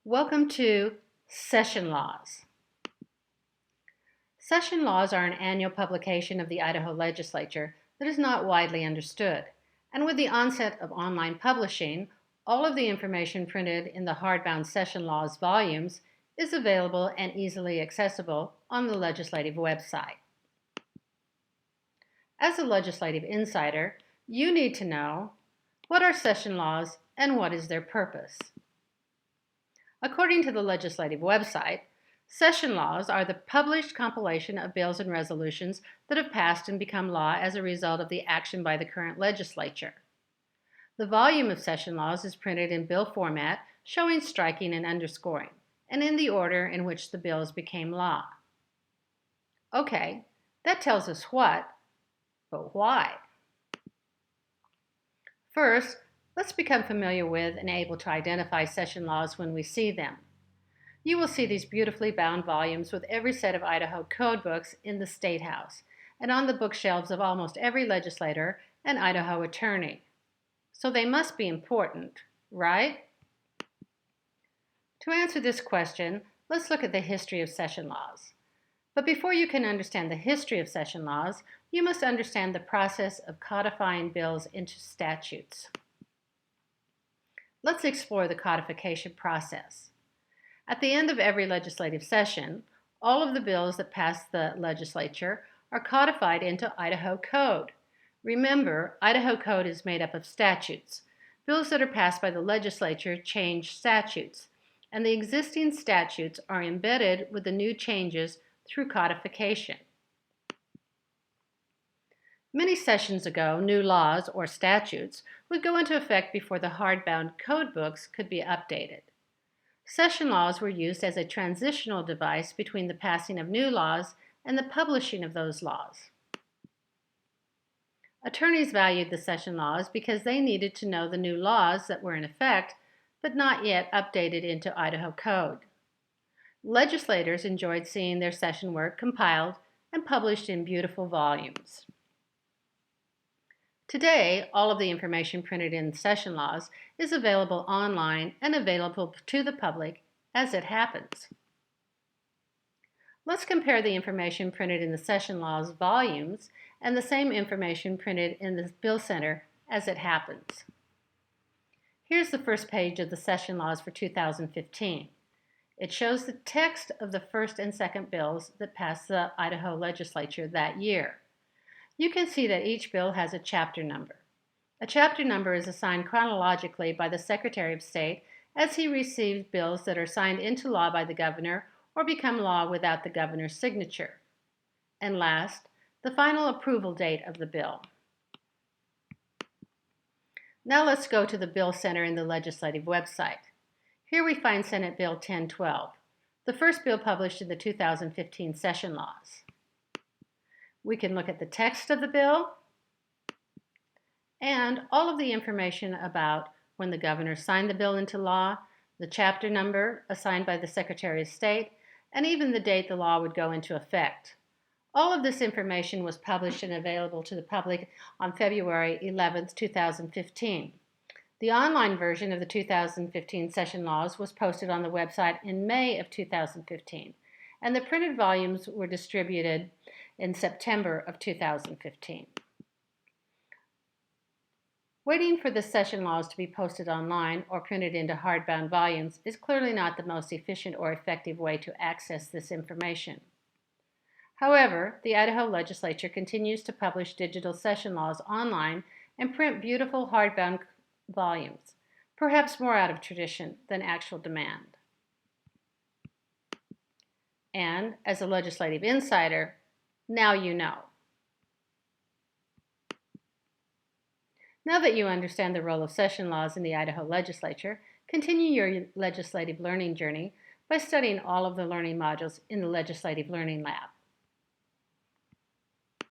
Welcome to Session Laws. Session laws are an annual publication of the Idaho legislature that is not widely understood. And with the onset of online publishing, all of the information printed in the hardbound session laws volumes is available and easily accessible on the legislative website. As a legislative insider, you need to know what are session laws and what is their purpose. According to the legislative website, session laws are the published compilation of bills and resolutions that have passed and become law as a result of the action by the current legislature. The volume of session laws is printed in bill format, showing striking and underscoring, and in the order in which the bills became law. Okay, that tells us what, but why? First, let's become familiar with and able to identify session laws when we see them. You will see these beautifully bound volumes with every set of Idaho Code books in the State House and on the bookshelves of almost every legislator and Idaho attorney. So they must be important, right? To answer this question, let's look at the history of session laws. But before you can understand the history of session laws, you must understand the process of codifying bills into statutes. Let's explore the codification process. At the end of every legislative session, all of the bills that pass the legislature are codified into Idaho Code. Remember, Idaho Code is made up of statutes. Bills that are passed by the legislature change statutes, and the existing statutes are embedded with the new changes through codification. Many sessions ago, new laws or statutes would go into effect before the hardbound code books could be updated. Session laws were used as a transitional device between the passing of new laws and the publishing of those laws. Attorneys valued the session laws because they needed to know the new laws that were in effect, but not yet updated into Idaho Code. Legislators enjoyed seeing their session work compiled and published in beautiful volumes. Today, all of the information printed in session laws is available online and available to the public as it happens. Let's compare the information printed in the session laws volumes and the same information printed in the Bill Center as it happens. Here's the first page of the session laws for 2015. It shows the text of the first and second bills that passed the Idaho legislature that year. You can see that each bill has a chapter number. A chapter number is assigned chronologically by the Secretary of State as he receives bills that are signed into law by the governor or become law without the governor's signature. And last, the final approval date of the bill. Now let's go to the Bill Center in the legislative website. Here we find Senate Bill 1012, the first bill published in the 2015 session laws. We can look at the text of the bill and all of the information about when the governor signed the bill into law, the chapter number assigned by the Secretary of State, and even the date the law would go into effect. All of this information was published and available to the public on February 11, 2015. The online version of the 2015 session laws was posted on the website in May of 2015, and the printed volumes were distributed in September of 2015. Waiting for the session laws to be posted online or printed into hardbound volumes is clearly not the most efficient or effective way to access this information. However, the Idaho legislature continues to publish digital session laws online and print beautiful hardbound volumes, perhaps more out of tradition than actual demand. And as a legislative insider, now you know. Now that you understand the role of session laws in the Idaho legislature, continue your legislative learning journey by studying all of the learning modules in the Legislative Learning Lab.